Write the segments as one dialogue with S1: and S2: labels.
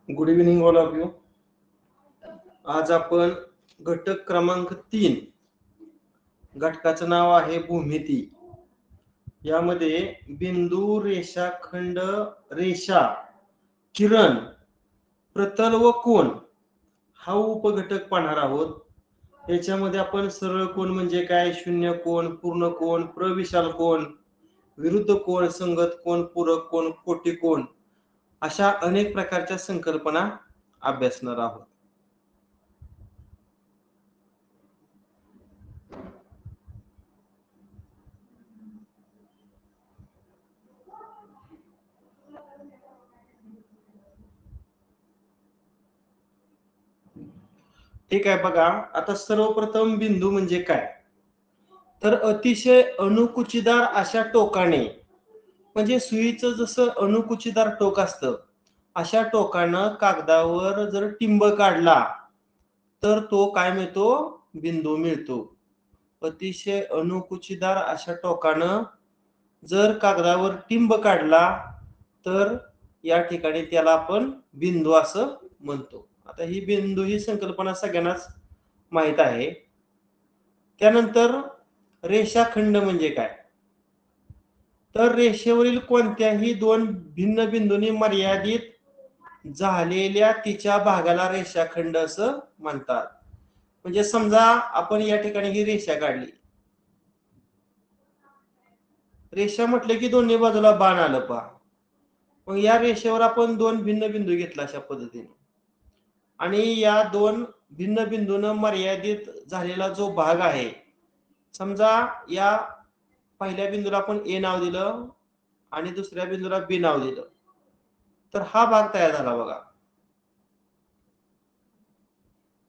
S1: Good evening all of you. आज आपण घटक क्रमांक 3 घटकाचं नाव आहे भूमिती. यामध्ये बिंदू, रेषाखंड, रेषा, किरण, प्रतल व कोन हा उपघटक पाहणार आहोत. याच्यामध्ये आपण सरळ कोन म्हणजे काय, शून्य कोन, पूर्ण कोन, प्रविशाल कोन, विरुद्ध कोन, संगत कोन, पूरक कोन, कोटी कोन अशा अनेक प्रकारच्या संकल्पना अभ्यासणार आहोत. ठीक आहे. बघा, आता सर्वप्रथम बिंदू म्हणजे काय, तर अतिशय अणुकुचीदार अशा टोकाने, म्हणजे सुईचं जसं अणुकुचीदार टोक असतं अशा टोकानं कागदावर जर टिंब काढला तर तो काय मिळतो, बिंदू मिळतो. अतिशय अणुकुचीदार अशा टोकानं जर कागदावर टिंब काढला तर या ठिकाणी त्याला आपण बिंदू असं म्हणतो. आता ही बिंदू ही संकल्पना सगळ्यांनाच माहित आहे. त्यानंतर रेषाखंड म्हणजे काय, तर रेषेवरील कोणत्याही दोन भिन्न बिंदूंनी मर्यादित झालेल्या तिच्या भागाला रेषाखंड असं म्हणतात. म्हणजे समजा आपण या ठिकाणी ही रेषा काढली, रेषा म्हटले की दोन्ही बाजूला बाण आलं पहा. मग या रेषेवर आपण दोन भिन्न बिंदू घेतला अशा पद्धतीने, आणि या दोन भिन्न बिंदूंना मर्यादित झालेला जो भाग आहे, समजा या पहिल्या बिंदूला आपण ए नाव दिलं आणि दुसऱ्या बिंदूला बी नाव दिलं, तर हा भाग तयार झाला बघा.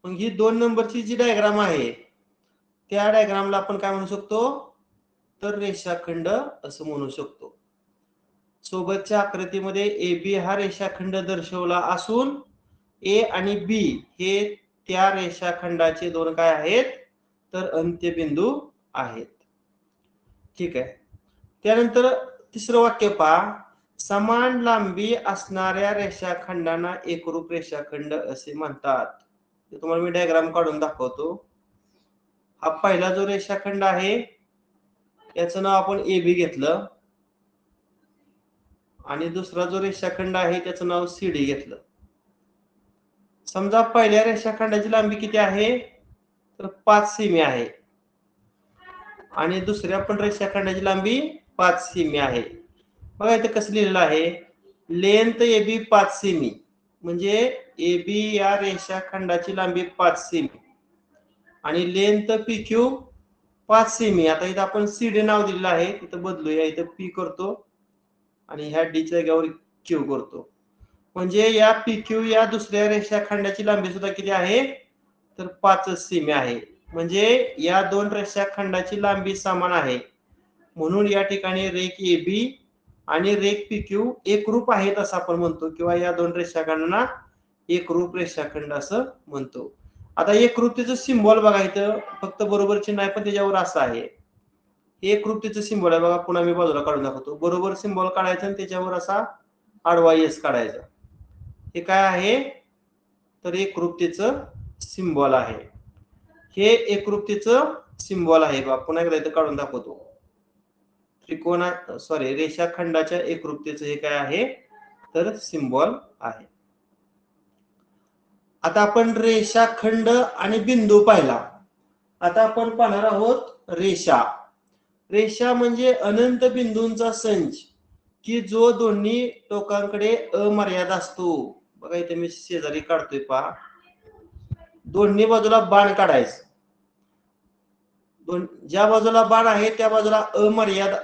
S1: मग ही 2 नंबरची जी डायग्राम आहे त्या डायग्रामला आपण काय म्हणू शकतो, तर रेषाखंड असं म्हणू शकतो. सोबतच्या आकृतीमध्ये ए बी हा रेषाखंड दर्शवला असून ए आणि बी हे त्या रेषाखंडाचे दोन काय आहेत, तर अंत्यबिंदू आहेत. ठीक आहे. त्यानंतर तिसरं वाक्य पहा, समान लांबी असणाऱ्या रेषाखंडांना एकरूप रेषाखंड असे म्हणतात. तुम्हाला मी डायग्राम काढून दाखवतो. हा पहिला जो रेषाखंड आहे याचं नाव आपण ए बी घेतलं, आणि दुसरा जो रेषाखंड आहे त्याचं नाव सी डी घेतलं. समजा पहिल्या रेषाखंडाची लांबी किती आहे, तर 5 सेमी आहे, आणि दुसऱ्या पण रेषाखंडाची लांबी 5 सेमी आहे. बघा इथे कसं लिहिलेलं आहे, लेंथ ए बी 5 सेमी, म्हणजे ए बी या रेषाखंडाची लांबी 5 सेमी आणि लेंथ पी क्यू 5 सेमी. आता इथं आपण सी डी नाव दिलेलं आहे, तिथं बदलूया, इथं पी करतो आणि ह्या डी च्या जागेवर क्यू करतो. म्हणजे या पी क्यू या दुसऱ्या रेषाखंडाची लांबी सुद्धा किती आहे, तर 5 सेमी आहे. म्हणजे या दोन रेषाखंडाची लांबी समान आहे, म्हणून या ठिकाणी रेख ए बी आणि रेख पी क्यू एकरूप आहेत असं आपण म्हणतो, किंवा या दोन रेषाखंडांना एकरूप रेषाखंड असं म्हणतो. आता एकरूपतेचं सिंबॉल बघा, इथं फक्त बरोबर चिन्ह आहे पण त्याच्यावर असं आहे, एकरूपतेचं सिंबॉल आहे बघा. पुन्हा मी बाजूला काढून दाखवतो. बरोबर सिंबॉल काढायचा आणि त्याच्यावर असा आडवा एस काढायचा. हे काय आहे, तर एकरूपतेचं सिंबॉल आहे. हे एकरूपतेचं सिंबॉल आहे बघा. पुन्हा एकदा इथं काढून दाखवतो. रेषाखंडाच्या एकरूपतेचं हे काय आहे, तर सिंबॉल आहे. आता आपण रेषाखंड आणि बिंदू पाहिला. आता आपण पाहणार आहोत रेषा. रेषा म्हणजे अनंत बिंदूंचा संच की जो दोन्ही टोकांकडे अमर्याद असतो. बघा इथे मी शेजारी काढतोय पहा. दोन्ही बाजूला बाण काढायचं. ज्या बाजूला बाण आहे त्या बाजूला अमर्याद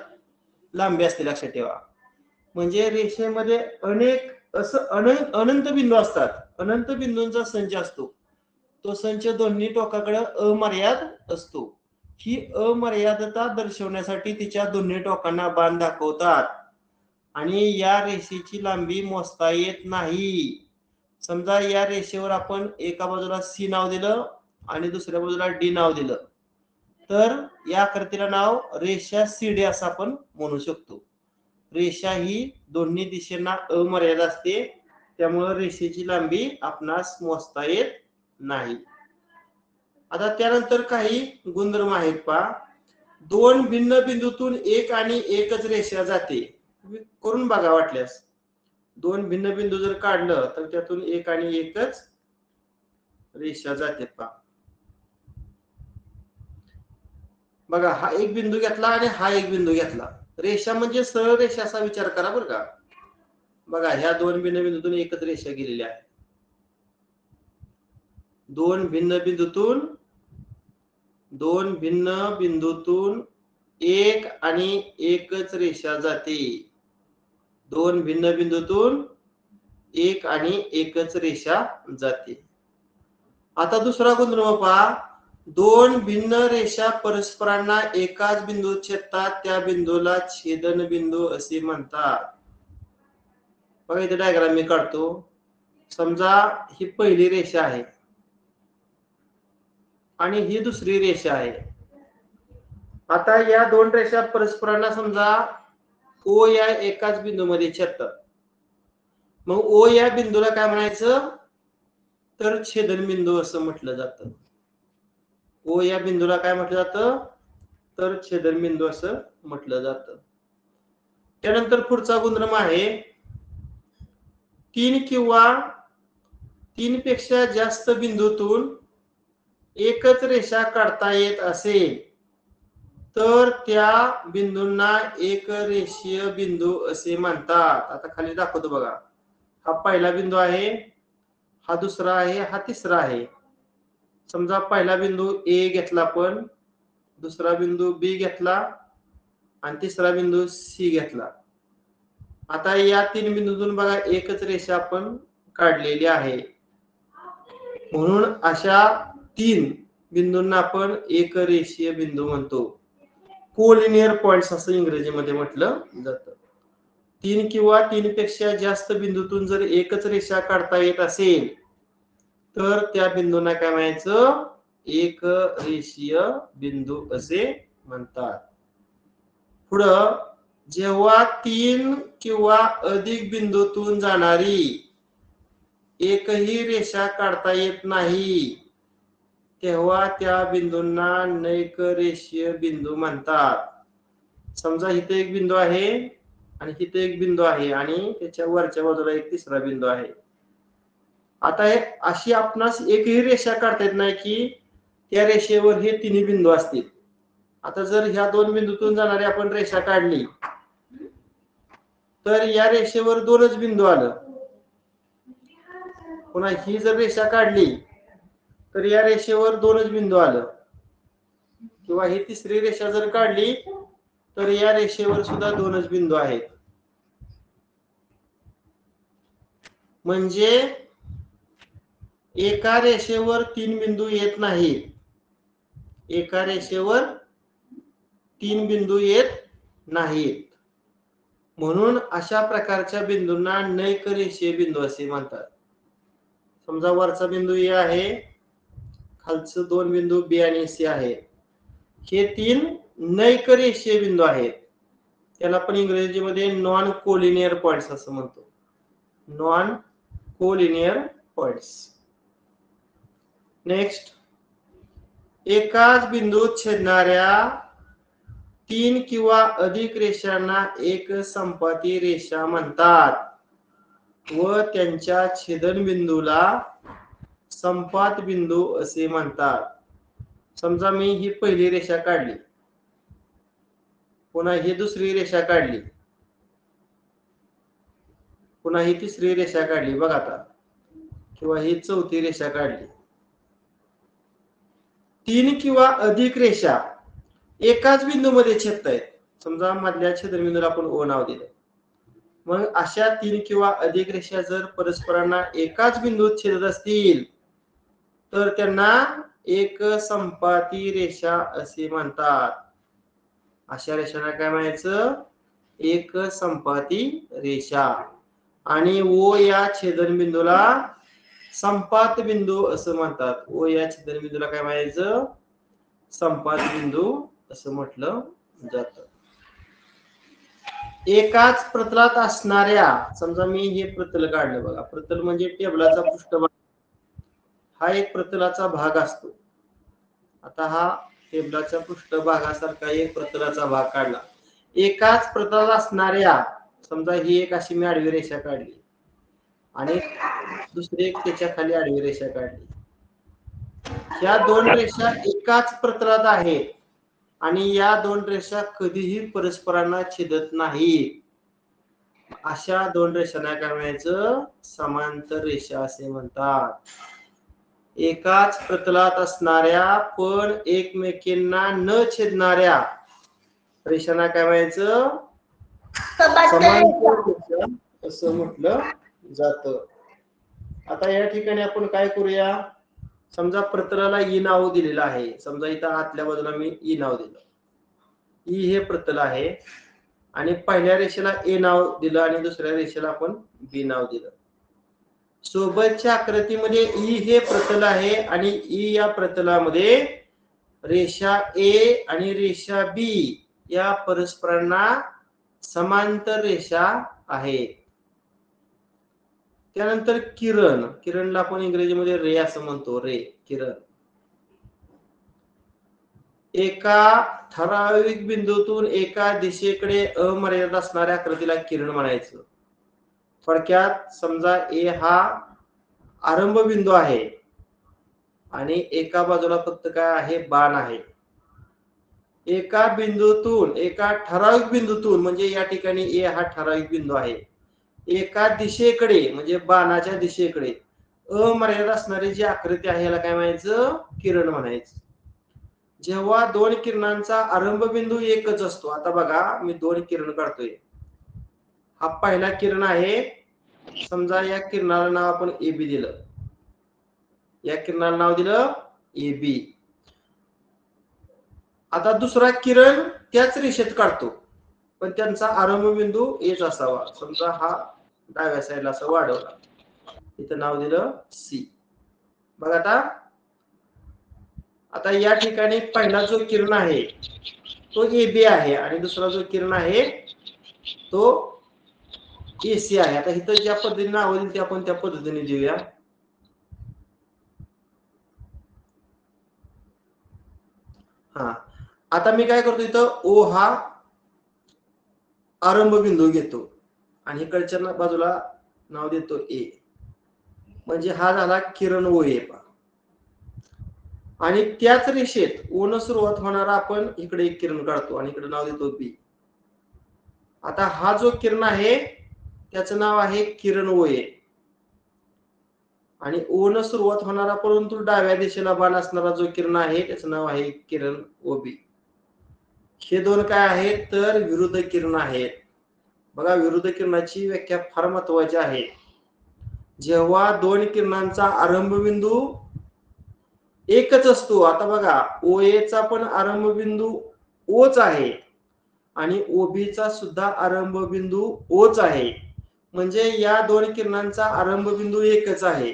S1: लांबी असते, लक्षात ठेवा. म्हणजे रेषेमध्ये अनेक अनंत बिंदू असतात. अनंत बिंदूंचा संच असतो. तो संच दोन्ही टोकाकडे अमर्याद असतो. ही अमर्यादता दर्शवण्यासाठी तिच्या दोन्ही टोकांना बाण दाखवतात आणि या रेषेची लांबी मोजता येत नाही. समजा या रेषेवर आपण एका बाजूला सी नाव दिलं आणि दुसऱ्या बाजूला डी नाव दिलं, तर या आकृतीला नाव रेषा सीडी असं आपण म्हणू शकतो. रेषा ही दोन्ही दिशेंना अमर्याद असते, त्यामुळे रेषेची लांबी आपणास मोजता येत नाही. आता त्यानंतर काही गुणधर्म आहेत पहा. दोन भिन्न बिंदूतून एक आणि एकच रेषा जाते. करून बघा वाटल्यास. दोन भिन्न बिंदू जर काढलं तर त्यातून एक आणि एकच रेषा जाते पहा. बघा, हा एक बिंदू घेतला आणि हा एक बिंदू घेतला. रेषा म्हणजे सरळ रेषा असा विचार करा बरं का. बघा, ह्या दोन भिन्न बिंदूतून एकच रेषा गेलेली आहे. दोन भिन्न बिंदूतून एक आणि एकच रेषा जाते. दोन भिन्न बिंदूतून एक आणि एकच रेषा जाते. आता दुसरा गुणधर्म पहा. दोन भिन्न रेषा परस्परांना एकाच बिंदूत छेदतात, त्या बिंदूला छेदन बिंदू असे म्हणतात. बघा इथे डायग्राम मी काढतो. समजा ही पहिली रेषा आहे आणि ही दुसरी रेषा आहे. आता या दोन रेषा परस्परांना समजा ओ या एकाच बिंदूमध्ये छेदतात. मग ओ या बिंदूला काय म्हणायचं, तर छेदनबिंदू असं म्हटलं जातं. ओ या बिंदूला काय म्हटलं जातं, तर छेदनबिंदू असं म्हटलं जातं. त्यानंतर पुढचा गुणधर्म आहे, तीन किंवा तीन पेक्षा जास्त बिंदूतून एकच रेषा काढता येत असेल तर त्या बिंदूंना एक रेषीय बिंदू असे म्हणतात. आता खाली दाखवतो बघा. हा पहिला बिंदू आहे, हा दुसरा आहे, हा तिसरा आहे. समजा पहिला बिंदू ए घेतला आपण, दुसरा बिंदू बी घेतला आणि तिसरा बिंदू सी घेतला. आता या तीन बिंदूतून बघा एकच रेषा आपण काढलेली आहे. म्हणून अशा तीन बिंदूंना आपण एक रेषीय बिंदू म्हणतो. कोलिनियर पॉइंट्स असं इंग्रजीमध्ये म्हटलं जातं. तीन किंवा तीन पेक्षा जास्त बिंदूतून जर एकच रेषा काढता येत असेल तर त्या बिंदूंना काय म्हणायचं, एक रेषीय बिंदू असे म्हणतात. पुढं, जेव्हा तीन किंवा अधिक बिंदूतून जाणारी एकही रेषा काढता येत नाही तेव्हा त्या बिंदूंना नैक रेषीय बिंदू म्हणतात. समजा इथे एक बिंदू आहे आणि इथे एक बिंदू आहे आणि त्याच्या वरच्या बाजूला एक तिसरा बिंदू आहे. आता हे अशी आपणास एकही रेषा काढता येत नाही की त्या रेषेवर हे तिन्ही बिंदू असतील. आता जर ह्या दोन बिंदूतून जाणारी आपण रेषा काढली तर या रेषेवर दोनच बिंदू आलं. पुन्हा ही जर रेषा काढली तर या रेषेवर दोनच बिंदू आलं. किंवा ही तिसरी रेषा जर काढली तर या रेषेवर सुद्धा दोनच बिंदू आहेत. म्हणजे एका रेषेवर तीन बिंदू येत नाहीत. एका रेषेवर तीन बिंदू येत नाहीत. म्हणून अशा प्रकारच्या बिंदूंना नैक रेषीय बिंदू असे म्हणतात. समजा वरचा बिंदू ए आहे, खालचं दोन बिंदू बी आणि सी आहे. हे तीन नैक रेषीय बिंदू आहेत. त्याला आपण इंग्रजीमध्ये नॉन कोलिनियर पॉइंट्स असं म्हणतो. Non collinear points. नेक्स्ट, एकाच बिंदूत छेदणाऱ्या तीन किंवा अधिक रेषांना एक संपाती रेषा म्हणतात व त्यांच्या छेदन बिंदूला संपात बिंदू असे म्हणतात. समजा मी ही पहिली रेषा काढली, पुन्हा ही दुसरी रेषा काढली, पुन्हा ही तिसरी रेषा काढली बघा आता, किंवा ही चौथी रेषा काढली. 3 किंवा अधिक रेषा एकाच बिंदूमध्ये छेदत आहेत. समजा मधल्या छेदनबिंदूला आपण ओ नाव दिलं. मग अशा 3 किंवा अधिक रेषा जर परस्परांना एकाच बिंदूत छेदत असतील तर त्यांना एक संपाती रेषा असे म्हणतात. अशा रेषांना काय म्हणायचं? एक संपाती रेषा. आणि ओ या छेदनबिंदूला संपात बिंदू असं म्हणतात. ओ या छेदनबिंदूला काय म्हणायचं? संपात बिंदू असं म्हटलं जातं. एकाच प्रतलात असणाऱ्या, समजा मी हे प्रतल काढलं बघा, प्रतल म्हणजे टेबलाचा पृष्ठभाग, हा एक प्रतलाचा भाग असतो. आता हा टेबलाच्या पृष्ठभागासारखा एक प्रतलाचा भाग काढला. एकाच प्रतलात असणाऱ्या, समजा ही एक अशी मी आडवी रेषा काढली आणि दुसरी एक त्याच्या खाली आडवी रेषा काढली. ह्या दोन रेषा एकाच प्रतलात आहेत आणि या दोन रेषा कधीही परस्परांना छेदत नाहीत. अशा दोन रेषांना काय म्हणायचं? समांतर रेषा असे म्हणतात. एकाच प्रतलात असणाऱ्या पण एकमेकींना न छेदणाऱ्या रेषांना काय म्हणायचं? समांतर रेषा असं म्हटलं जातं. आता या ठिकाणी आपण काय करूया? समजा प्रतलाला ई नाव दिलेलं आहे. समजा इथं आतल्या बाजूला मी ई नाव दिलं. ई हे प्रतल आहे आणि पहिल्या रेषेला ए नाव दिलं आणि दुसऱ्या रेषेला आपण बी नाव दिलं. सोबतच्या आकृतीमध्ये ई हे प्रतल आहे आणि ई या प्रतलामध्ये रेषा ए आणि रेषा बी या परस्परांना समांतर रेषा आहेत. त्यानंतर किरण, किरणला आपण इंग्रजीमध्ये रे असं म्हणतो, रे, किरण. एका ठराविक बिंदूतून एका दिशेकडे अमर्यादित असणाऱ्या आकृतीला किरण म्हणायचं. थोडक्यात समजा ए हा आरंभ बिंदू आहे आणि एका बाजूला फक्त काय आहे? बाण आहे. एका बिंदूतून, एका ठराविक बिंदूतून, म्हणजे या ठिकाणी ए हा ठराविक बिंदू आहे, एका दिशेकडे म्हणजे बाणाच्या दिशेकडे अमर्यादित असणारी जी आकृती आहे याला काय म्हणायचं? किरण म्हणायचं. जेव्हा दोन किरणांचा आरंभ बिंदू एकच असतो. आता बघा मी दोन किरण काढतोय. हा पहिला किरण आहे. समजा या किरणाला नाव आपण ए बी दिलं. या किरणाला नाव दिलं ए बी. आता दुसरा किरण त्याच रेषेत काढतो पण त्यांचा आरंभ बिंदू एच असावा. समजा हा डाव्या साईडला असा वाढवला, इथं नाव दिलं सी. बघा आता या ठिकाणी पहिला जो किरण आहे तो ए बी आहे आणि दुसरा जो किरण आहे तो ए सी आहे. आता इथं ज्या पद्धतीने नाव दिली ते आपण त्या पद्धतीने देऊया. हा, आता मी काय करतो, इथं ओ हा आरंभ बिंदू घेतो आणि इकडच्या बाजूला नाव देतो ए, म्हणजे हा झाला किरण ओ ए. आणि त्याच रेषेत ओ न सुरुवात होणारा आपण इकडे एक किरण काढतो आणि इकडे नाव देतो बी. आता हा जो किरण आहे त्याचं नाव आहे किरण ओ ए आणि ओ न सुरुवात होणारा परंतु डाव्या दिशेला बाण असणारा जो किरण आहे त्याचं नाव आहे किरण ओ बी. हे दोन काय आहेत? तर विरुद्ध किरण आहेत. बघा, विरुद्ध किरणाची व्याख्या फार महत्वाची आहे. जेव्हा दोन किरणांचा आरंभ बिंदू एकच असतो. आता बघा, ओ ए चा पण आरंभ बिंदू ओच आहे आणि ओबी चा सुद्धा आरंभ बिंदू ओच आहे, म्हणजे या दोन किरणांचा आरंभ बिंदू एकच आहे.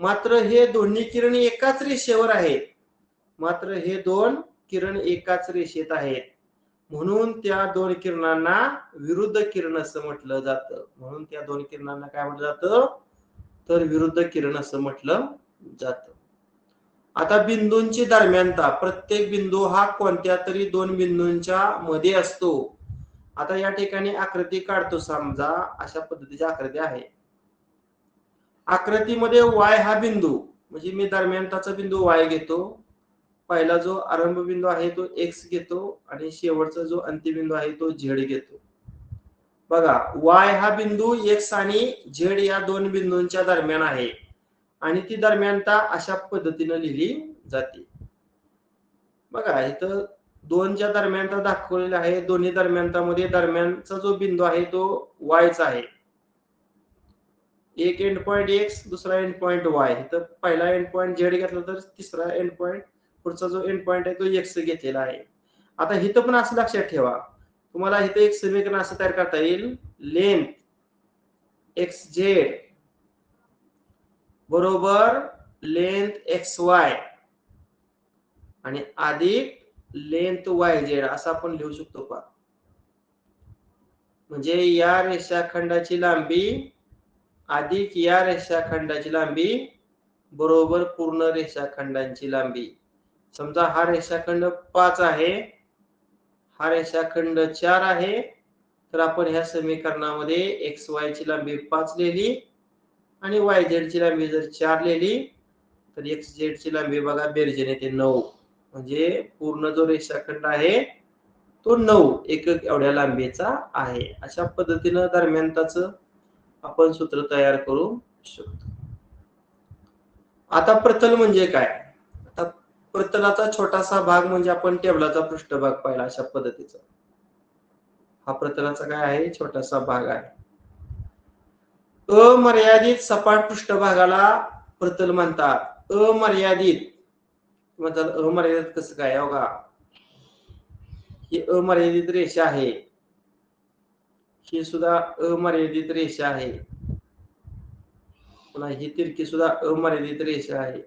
S1: मात्र हे दोन्ही किरण एकाच रेषेवर आहेत. मात्र हे दोन किरण एकाच रेषेत आहेत म्हणून त्या दोन किरणांना विरुद्ध किरण असं म्हटलं जातं. म्हणून त्या दोन किरणांना काय म्हटलं जातं? तर विरुद्ध किरण असं म्हटलं जातं. आता बिंदूंची दरम्यानता, प्रत्येक बिंदू हा कोणत्या तरी दोन बिंदूंच्या मध्ये असतो. आता या ठिकाणी आकृती काढतो. समजा अशा पद्धतीची आकृती आहे. आकृतीमध्ये वाय हा बिंदू, म्हणजे मी दरम्यानताचा बिंदू वाय घेतो, पहिला जो आरंभ बिंदू आहे तो एक्स घेतो आणि शेवटचा जो अंतिम बिंदू आहे तो झेड घेतो. बघा वाय हा बिंदू एक्स आणि झेड या दोन बिंदूंच्या दरम्यान आहे आणि ती दरम्यानता अशा पद्धतीने लिहिली जाते. बघा इथं दोनच्या दरम्यानता दाखवलेला आहे. दोन्ही दरम्यानतामध्ये दरम्यानचा जो बिंदू आहे तो वायचा आहे. एक एंड पॉइंट एक्स, दुसरा एंड पॉइंट वाय. इथं पहिला एंड पॉइंट झेड घेतला तर तिसरा एंड पॉइंट पुढचा जो एंड पॉइंट आहे तो एक्स घेतलेला आहे. आता इथं पण असं लक्षात ठेवा, तुम्हाला इथं एक समीकरण असं तयार करता येईल, लेंथ एक्स झेड बरोबर लेंथ एक्स वाय आणि अधिक लेंथ वाय झेड असं आपण लिहू शकतो पहा. म्हणजे या रेषाखंडाची लांबी अधिक या रेषाखंडाची लांबी बरोबर पूर्ण रेषाखंडांची लांबी. समजा हा रेषाखंड 5 आहे, हा रेषाखंड 4 आहे, तर आपण ह्या समीकरणामध्ये एक्स वाय ची लांबी 5 लिहिली आणि वाय झेड ची लांबी जर 4 लिहिली तर एक्स झेड ची लांबी बघा बेरजेने येते 9. म्हणजे पूर्ण जो रेषाखंड आहे तो 9 एकक एवढ्या लांबीचा आहे. अशा पद्धतीने दरम्यानताचं आपण सूत्र तयार करू शकतो. आता प्रतल म्हणजे काय? आता प्रतलाचा छोटासा भाग म्हणजे आपण टेबलाचा पृष्ठभाग पाहिला अशा पद्धतीचा. हा प्रतलाचा काय आहे? छोटासा भाग आहे. अमर्यादित सपाट पृष्ठभागाला प्रतल म्हणतात. अमर्यादित मतलब अमर्यादित कसं काय? बघा ही अमर्यादित रेषा आहे, ही सुद्धा अमर्यादित रेषा आहे, पुन्हा ही तिरकी सुद्धा अमर्यादित रेषा आहे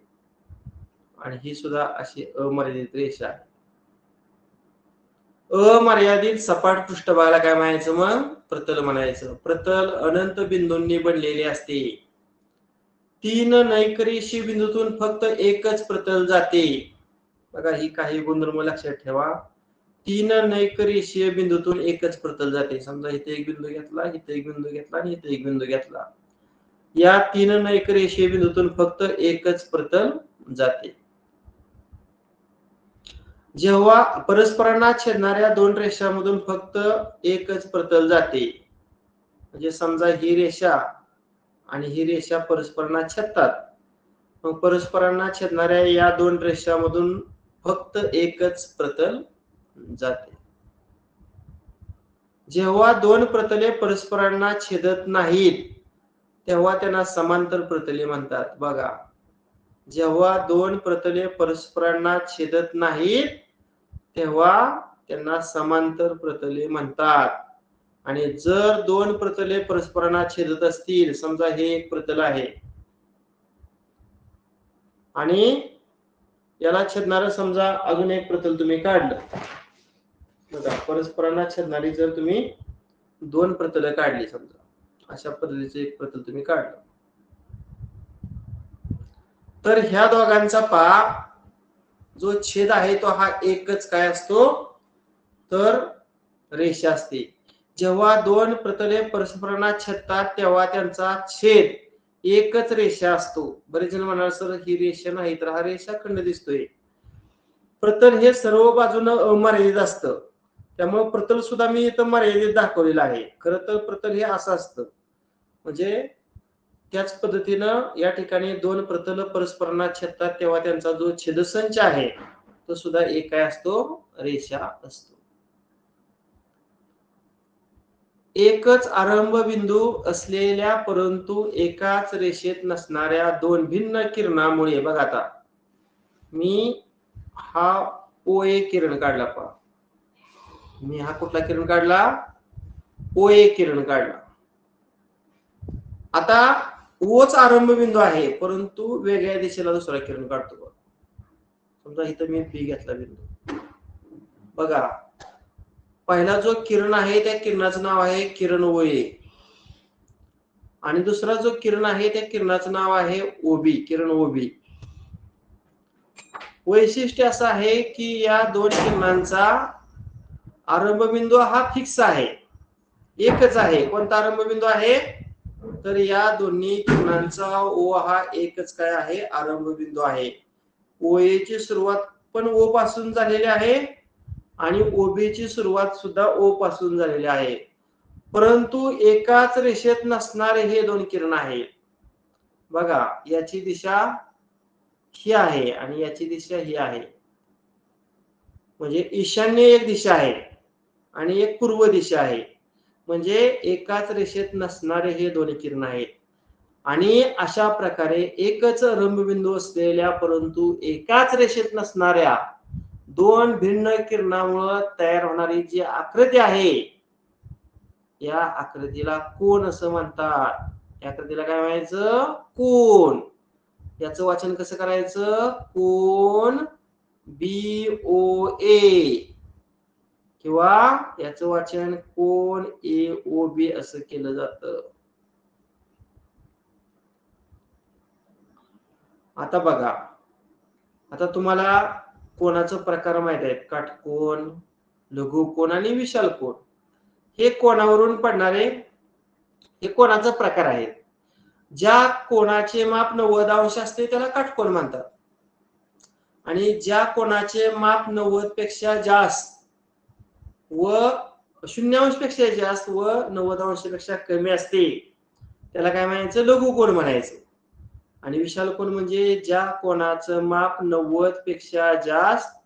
S1: आणि ही सुद्धा अशी अमर्यादित रेषा आहे. अमर्यादित सपाट पृष्ठभागाला काय म्हणायचं? मग प्रतल म्हणायचं. प्रतल अनंत बिंदूंनी बनलेले असते. 3 नैकरेषीय बिंदूतून फक्त एकच प्रतल जाते. बघा ही काही गुणधर्म लक्षात ठेवा. 3 नैकरेषीय बिंदूतून एकच प्रतल जाते. समजा इथे एक बिंदू घेतला, इथे एक बिंदू घेतला आणि इथे एक बिंदू घेतला. या 3 नैकरेषीय बिंदूतून फक्त एकच प्रतल जाते. जेव्हा परस्परांना छेदणाऱ्या दोन रेषांमधून फक्त एकच प्रतल जाते, म्हणजे समजा ही रेषा आणि ही रेषा परस्परांना छेदतात, मग परस्परांना छेदणाऱ्या या दोन रेषांमधून फक्त एकच प्रतल जाते. जेव्हा दोन प्रतले परस्परांना छेदत नाहीत तेव्हा त्यांना समांतर प्रतले म्हणतात. बघा जेव्हा दोन प्रतले परस्परांना छेदत नाहीत तेव्हा त्यांना समांतर प्रतले म्हणतात. आणि जर दोन प्रतले परस्परांना छेदत असतील, समजा हे एक प्रतल आहे आणि याला छेदणारं समजा अजून एक प्रतल तुम्ही काढलं, बघा परस्परांना छेदणारी जर तुम्ही दोन प्रतल काढली, समजा अशा पद्धतीचे एक प्रतल तुम्ही काढलं, तर ह्या दोघांचा पहा जो छेद आहे तो हा एकच काय असतो? तर रेषा असते. जेव्हा दोन प्रतले परस्परांना छेदतात तेव्हा त्यांचा छेद एकच रेषा असतो. बरेच जण म्हणाल सर ही रेषा नाही तर हा रेषाखंड दिसतोय. प्रतल हे सर्व बाजूने अमर्यादित असतं, त्यामुळे प्रतल सुद्धा मी इथं मर्यादित दाखवलेलं आहे. खरं तर प्रतल हे असं असतं, म्हणजे त्याच पद्धतीनं या ठिकाणी दोन प्रतल परस्परांना छेदतात तेव्हा त्यांचा जो छेदसंच आहे तो सुद्धा एक काय असतो? रेषा असतो. एकच आरंभ बिंदू असलेल्या परंतु एकाच रेषेत नसणाऱ्या दोन भिन्न किरणामुळे, बघा आता मी हा OA किरण काढला पहा, मी हा कुठला किरण काढला? OA किरण काढला. आता ओच आरंभ बिंदू आहे परंतु वेगळ्या दिशेला दुसरा किरण काढतो. समजा इथं मी B घेतला बिंदू, बघा पहिला जो किरण आहे त्या किरणाचं नाव आहे किरण OA आणि दुसरा जो किरण आहे त्या किरणाचं नाव आहे OB, किरण OB. वैशिष्ट्य असं आहे की या दोन किरणांचा आरंभ बिंदू हा फिक्स आहे, एकच आहे. कोणता आरंभ बिंदू आहे? तर या दोन्ही किरणांचा O हा एकच काय आहे? आरंभ बिंदू आहे. OA ची सुरुवात पण ओ पासून झालेली आहे आणि ओबी ची सुरुवात सुद्धा ओ पासून झालेली आहे, परंतु एकाच रेषेत नसणारे हे दोन किरण आहेत. बघा, याची दिशा ही आहे आणि याची दिशा ही आहे, म्हणजे ईशान्य एक दिशा आहे आणि एक पूर्व दिशा आहे, म्हणजे एकाच रेषेत नसणारे हे दोन किरण आहेत. आणि अशा प्रकारे एकच रंबबिंदू असलेल्या परंतु एकाच रेषेत नसणाऱ्या दोन भिन्न किरणामुळे तयार होणारी जी आकृती आहे, या आकृतीला कोन असं म्हणतात. या आकृतीला काय म्हणायचं? कोन. याचं वाचन कसं करायचं? कोन BOA, किंवा याचं वाचन कोन AOB असं केलं जातं. आता बघा, आता तुम्हाला कोणाचा प्रकार माहित आहेत? काटकोन, लघुकोन आणि विशाल कोन. हे कोणावरून पडणारे हे कोणाचा प्रकार आहेत. ज्या कोणाचे माप 90 अंश असते त्याला काटकोन म्हणतात, आणि ज्या कोणाचे माप 90 पेक्षा जास्त व 0 अंश पेक्षा जास्त व 90 अंशापेक्षा कमी असते त्याला काय म्हणायचं? लघुकोन म्हणायचं. आणि विशाल कोन म्हणजे ज्या कोणाचं माप 90 पेक्षा जास्त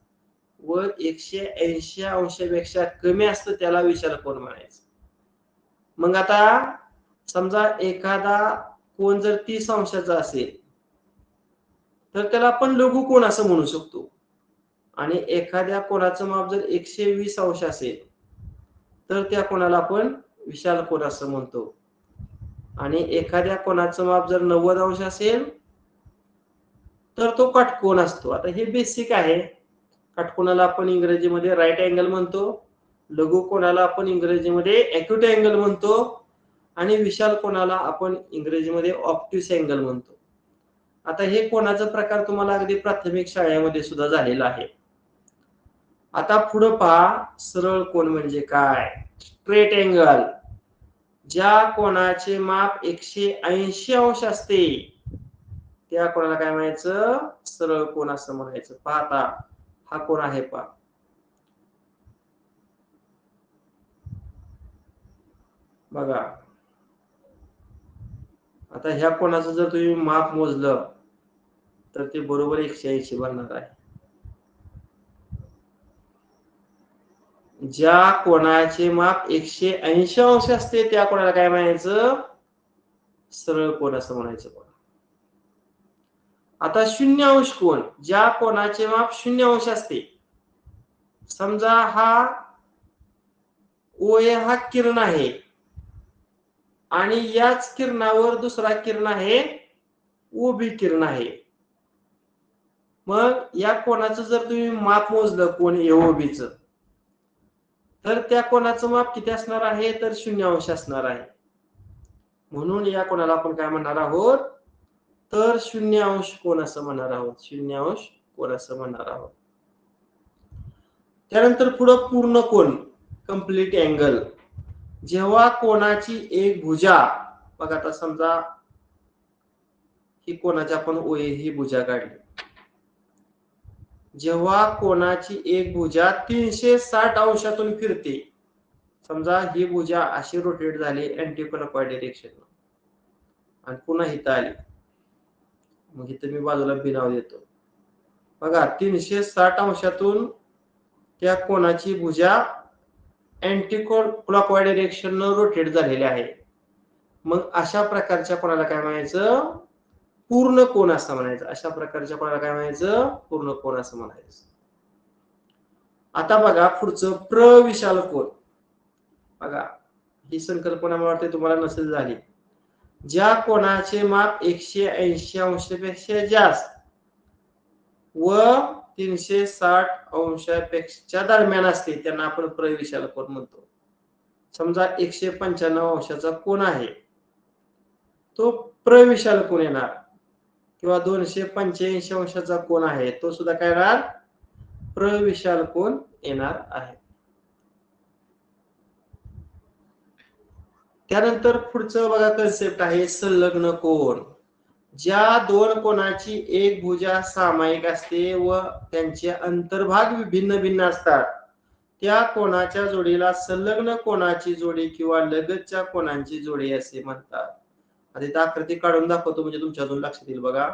S1: व 180 अंशापेक्षा कमी असतं त्याला विशाल कोन म्हणायचं. मग आता समजा एखादा कोन जर 30 अंशाचा असेल तर त्याला आपण लघुकोन असं म्हणू शकतो, आणि एखाद्या कोणाचं माप जर 120 अंश असेल तर त्या कोणाला आपण विशाल कोन असं म्हणतो, आणि एखाद्या कोणाचं माप जर 90 अंश असेल तर तो काटकोन असतो. आता हे बेसिक आहे. काटकोनाला आपण इंग्रजीमध्ये राईट अँगल म्हणतो, लघुकोनाला आपण इंग्रजीमध्ये ॲक्यूट अँगल म्हणतो, आणि विशाल कोनाला आपण इंग्रजीमध्ये ऑब्ट्यूस अँगल म्हणतो. आता हे कोणाचा प्रकार तुम्हाला अगदी प्राथमिक शाळेमध्ये सुद्धा झालेला आहे. आता पुढे पहा, सरळ कोन म्हणजे काय? Straight angle. ज्या कोणाचे माप 180 अंश असते त्या कोणाला काय म्हणायचं? सरळ कोन असं म्हणायचं. पाहता हा कोन आहे पहा, बघा. आता ह्या कोणाचं जर तुम्ही माप मोजलं तर ते बरोबर 180 बनणार आहे. ज्या कोणाचे माप 180 अंश असते त्या कोणाला काय म्हणायचं? सरळ कोन असं म्हणायचं. आता 0 अंश कोन, ज्या कोणाचे माप 0 अंश असते, समजा हा OA हा किरण आहे आणि याच किरणावर दुसरा किरण आहे, OB किरण आहे. मग या कोणाचं जर तुम्ही माप मोजलं कोन AOB चं, तर त्या कोणाचं माप किती असणार आहे? तर 0 अंश असणार आहे. म्हणून या कोणाला आपण काय म्हणणार आहोत? तर 0 अंश कोन असं म्हणणार आहोत. 0 अंश कोन असं म्हणणार आहोत. त्यानंतर पुढे पूर्ण कोन, कंप्लीट अँगल. जेव्हा कोणाची एक भुजा, बघा आता समजा ही कोणाची आपण OA ही भुजा काढली, जेव्हा कोणाची एक भुजा 360 अंशातून फिरते, समजा ही भुजा अशी रोटेट झाली अँटी क्लॉकवाईज डायरेक्शन आणि पुन्हा इथं आली, मग इथं मी बाजूला बी नाव देतो. बघा 360 अंशातून त्या कोणाची भुजा अँटी क्लॉकवाईज डायरेक्शन रोटेट झालेली आहे. मग अशा प्रकारच्या कोणाला काय म्हणायचं? पूर्ण कोन असं म्हणायचं. अशा प्रकारच्या कोणाला काय म्हणायचं? पूर्ण कोन असं म्हणायचं. आता बघा पुढचं प्रविशाल कोन. बघा ही संकल्पना मला वाटते तुम्हाला नसेल झाली. ज्या कोणाचे माप 180 अंशापेक्षा जास्त व 360 अंशापेक्षा दरम्यान असते त्यांना आपण प्रविशाल कोन म्हणतो. समजा 195 अंशाचा कोन आहे तो प्रविशाल कोन येणार, किंवा 285 अंशाचा कोन आहे तो सुद्धा काय येणार? प्रविशाल कोन येणार आहे. त्यानंतर पुढचं बघा कन्सेप्ट आहे संलग्न कोन. ज्या दोन कोणाची एक भुजा सामायिक असते व त्यांचे अंतर्भाग भिन्न भिन्न असतात त्या कोणाच्या जोडीला संलग्न कोणाची जोडी किंवा लगतच्या कोणाची जोडी असे म्हणतात. आता इथं आकृती काढून दाखवतो म्हणजे तुमच्या अजून लक्षात येईल बघा.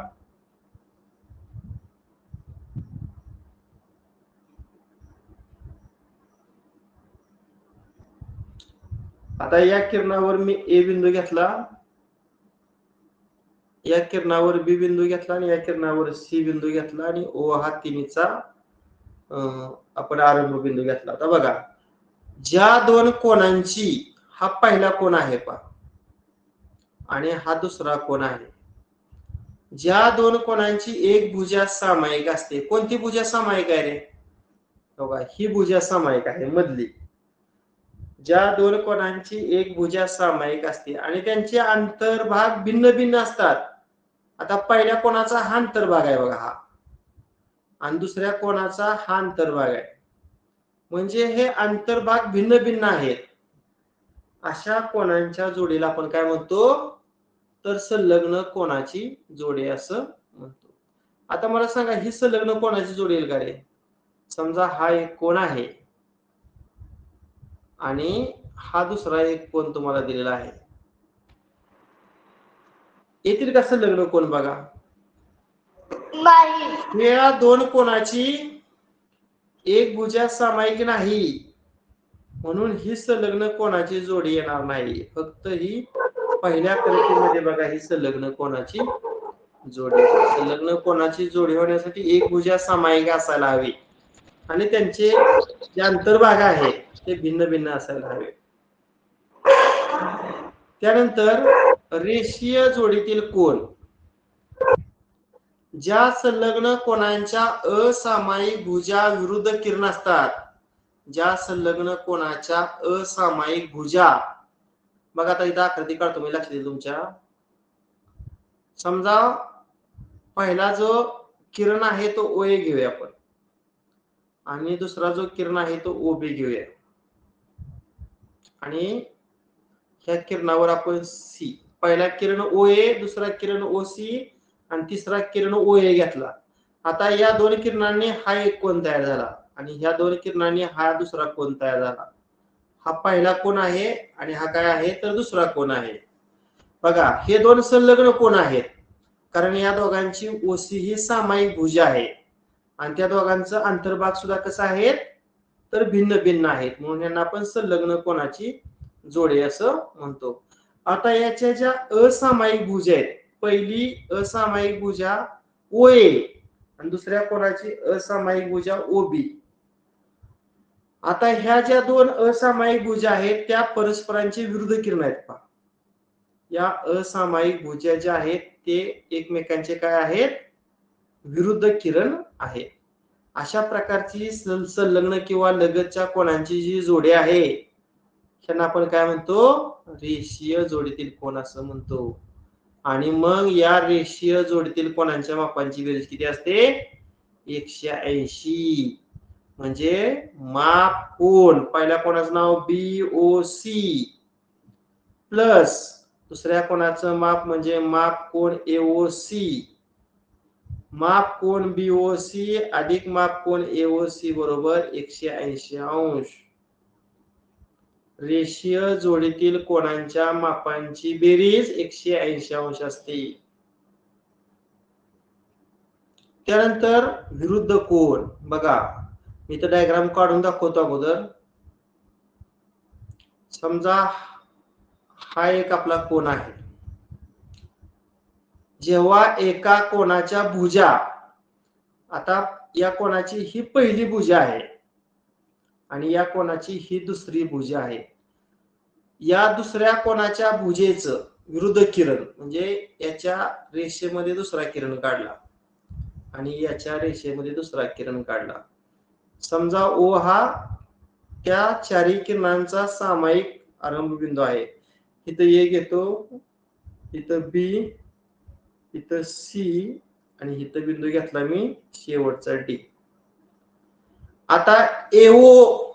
S1: आता या किरणावर मी ए बिंदू घेतला, या किरणावर बी बिंदू घेतला आणि या किरणावर सी बिंदू घेतला आणि ओ हा तिन्हीचा आपण आरंभ बिंदू घेतला. आता बघा ज्या दोन कोणांची, हा पहिला कोण आहे पहा आणि हा दुसरा कोण आहे, ज्या दोन कोणांची एक भुजा सामायिक असते. कोणती भुजा सामायिक आहे रे? बघा ही भुजा सामायिक आहे मधली. ज्या दोन कोणांची एक भुजा सामायिक असते आणि त्यांचे अंतर्भाग भिन्न भिन्न असतात. आता पहिल्या कोणाचा हा अंतर्भाग आहे बघा हा, आणि दुसऱ्या कोणाचा हा अंतर्भाग आहे, म्हणजे हे अंतर्भाग भिन्न भिन्न आहेत. अशा कोणांच्या जोडीला आपण काय म्हणतो तर संलग्न कोणाची जोडी असं म्हणतो. आता मला सांगा ही संलग्न कोणाची जोडी येईल का रे? समजा हा एक कोण आहे आणि हा दुसरा एक कोण तुम्हाला दिलेला आहे, येतील का संलग्न कोण? बघा नाही, या दोन कोणाची एक भुजा सामायिक नाही म्हणून ही संलग्न कोणाची जोडी येणार नाही. फक्त ही पहिल्या कल्पनेमध्ये बघा ही संलग्न कोणाची जोडी. संलग्न कोणाची जोडी होण्यासाठी एक भुजा सामायिक असायला हवी आणि त्यांचे जे अंतर्भाग आहेत ते भिन्न भिन्न असायला हवे. त्यानंतर रेषीय जोडीतील कोण, ज्या संलग्न कोणांच्या असामायिक भुजा विरुद्ध किरण असतात. ज्या संलग्न कोणाच्या असामायिक भुजा, बघा आता इथं आकृती काढतो मी, लक्ष द्या तुमच्या. समजा पहिला जो किरण आहे तो ओ ए घेऊया आपण आणि दुसरा जो किरण आहे तो ओ बी घेऊया आणि ह्या किरणावर आपण सी, पहिला किरण ओ ए, दुसरा किरण ओ सी आणि तिसरा किरण ओ ए घेतला. आता या दोन किरणांनी हा एक कोन तयार झाला आणि ह्या दोन किरणांनी हा दुसरा कोन तयार झाला. हा पहिला कोन आहे आणि हा काय आहे तर दुसरा कोन आहे. बघा हे दोन संलग्न कोन आहेत कारण या दोघांची ओसी ही सामायिक भुजा आहे आणि त्या दोघांचा अंतर्भाग सुद्धा कसा आहेत तर भिन्न भिन्न आहेत, म्हणून यांना आपण संलग्न कोणाची जोडी असं म्हणतो. आता याच्या ज्या असामायिक भुजा आहेत, पहिली असामायिक भुजा ओ ए आणि दुसऱ्या कोणाची असामायिक भुजा ओ बी. आता ह्या ज्या दोन असामायिक भुजा आहेत त्या परस्परांचे विरुद्ध किरण आहेत पहा. या असामायिक भुजा ज्या आहेत ते एकमेकांचे काय आहेत विरुद्ध किरण आहेत. अशा प्रकारची संलग्न किंवा लगतच्या कोणांची जी जोडी आहे त्यांना आपण काय म्हणतो रेषीय जोडीतील कोन असं म्हणतो. आणि मग या रेषीय जोडीतील कोणांच्या मापांची बेरीज किती असते 180. म्हणजे माप कोन, पहिल्या कोणाचं नाव बी ओ सी प्लस दुसऱ्या कोणाचं माप म्हणजे माप कोन एओ सी, माप कोन बीओ सी अधिक माप कोन एओ सी बरोबर 180 अंश. रेषीय जोडीतील कोणांच्या मापांची बेरीज 180 अंश असते. त्यानंतर विरुद्ध कोन, बघा मी तर डायग्राम काढून दाखवतो अगोदर. समजा हा एक आपला कोन आहे, जेव्हा एका कोणाच्या भुजा, आता या कोणाची ही पहिली भुजा आहे आणि या कोणाची ही दुसरी भुजा आहे. या दुसऱ्या कोणाच्या भुजेचं विरुद्ध किरण म्हणजे याच्या रेषेमध्ये दुसरा किरण काढला आणि याच्या रेषेमध्ये दुसरा किरण काढला. समजा ओ हा त्या चारी किरणांचा सामायिक आरंभ बिंदू आहे. इथं ए घेतो, इथं बी, इथं सी आणि इथं बिंदू घेतला मी शेवटचा डी. आता एओ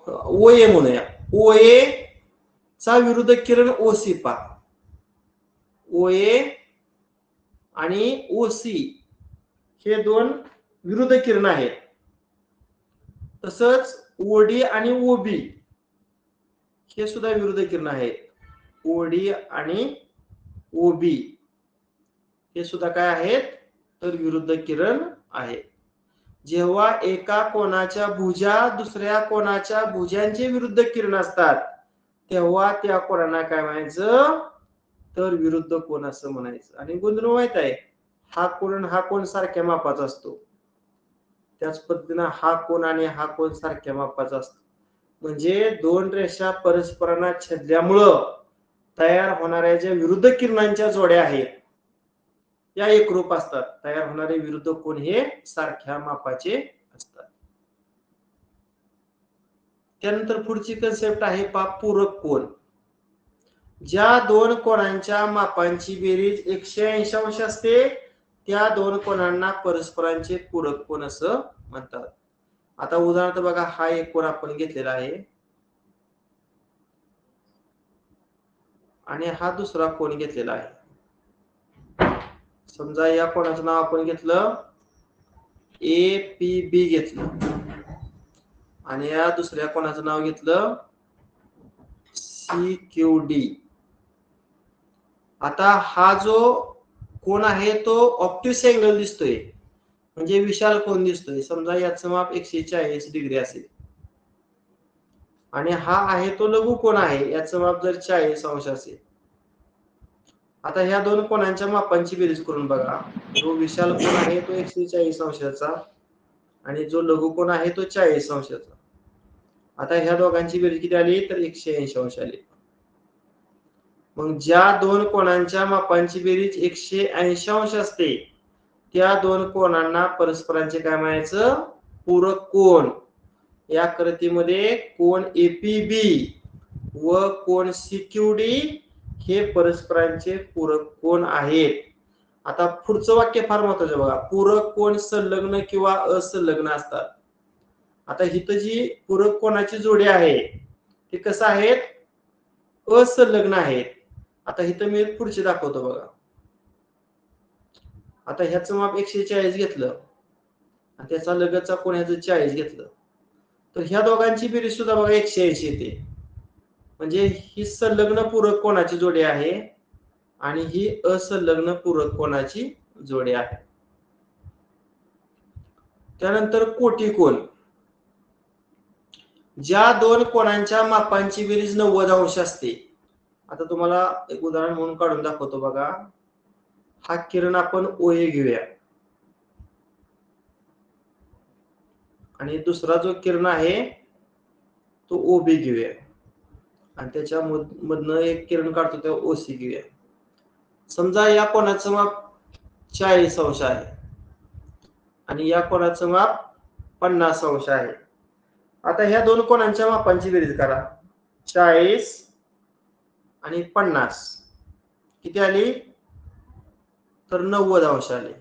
S1: ओ ए म्हणूया, ओ ए चा विरुद्ध किरण ओ सी पहा, ओ ए आणि ओसी हे दोन विरुद्ध किरण आहेत. तसंच ओडी आणि ओबी हे सुद्धा विरुद्ध किरण आहेत. ओडी आणि ओबी हे सुद्धा काय आहेत तर विरुद्ध किरण आहेत. जेव्हा एका कोणाच्या भुजा दुसऱ्या कोणाच्या भुजांचे विरुद्ध किरण असतात तेव्हा त्या कोणाला काय म्हणायचं तर विरुद्ध कोण असं म्हणायचं. आणि गोंधळ माहित आहे, हा कोण सारख्या मापाचा असतो. त्याच पद्धतीने हा कोण आणि हा कोण सारख्या मापाचा असतो. म्हणजे दोन रेषा परस्परांना छेदल्यामुळं तयार होणाऱ्या ज्या विरुद्ध किरणांच्या जोड्या आहेत त्या एकरूप असतात. तयार होणारे विरुद्ध कोण हे सारख्या मापाचे असतात. त्यानंतर पुढची कन्सेप्ट आहे पूरक कोन. ज्या दोन कोणांच्या मापांची बेरीज 180 अंश असते त्या दोन कोणांना परस्परांचे पूरक कोन असं म्हणतात. आता उदाहरणार्थ बघा, हा एक कोन आपण घेतलेला आहे आणि हा दुसरा कोन घेतलेला आहे. समजा या कोणाचं नाव आपण घेतलं APB घेतलं आणि या दुसऱ्या कोणाचं नाव घेतलं CQD. आता हा जो कोन आहे तो ऑब्ट्यूस अँगल दिसतोय, म्हणजे विशाल कोन दिसतोय. समजा याचं माप 140 डिग्री असेल आणि हा आहे तो लघु कोन आहे, याचं माप जर 40 अंश असेल. आता ह्या दोन कोणांच्या मापांची बेरीज करून बघा. जो विशाल कोन आहे तो 140 अंशाचा आणि जो लघु कोन आहे तो 40 अंशाचा. आता ह्या दोघांची बेरीज किती आली तर 180 अंश आली. मग ज्या दोन कोणांच्या मापांची बेरीज 180 अंश असते त्या दोन कोणांना परस्परांचे काय म्हणायचं पूरक कोन. या कृतीमध्ये कोन APB व कोन CQD हे परस्परांचे पूरक कोन आहेत. आता पुढचं वाक्य फार महत्त्वाचं बघा, पूरक कोन संलग्न किंवा असंलग्न असतात. आता इथं जी पूरक कोणाची जोडी आहे ते कसं आहेत असंलग्न आहेत. आता इथं मी पुढचे दाखवतो बघा. आता ह्याचं माप 140 घेतलं आणि त्याचा लगतचा कोन ह्याचं 40 घेतलं तर ह्या दोघांची बेरीज सुद्धा बघा 180 येते. म्हणजे ही संलग्न पूरक कोणाची जोडी आहे आणि ही असंलग्न पूरक कोणाची जोडी आहे. त्यानंतर कोटी कोन. ज्या दोन कोणांच्या मापांची बेरीज 90 अंश असते. आता तुम्हाला एक उदाहरण म्हणून काढून दाखवतो बघा. हा किरण आपण OA घेऊया आणि दुसरा जो किरण आहे तो OB घेऊया आणि त्याच्या मधनं एक किरण काढतो तो OC घेऊया. समजा या कोणाचं माप 40 अंश आहे आणि या कोणाचं माप 50 अंश आहे. आता ह्या दोन कोणांच्या मापांची बेरीज करा. 40 आणि 50 किती आली तर 90 अंश आले.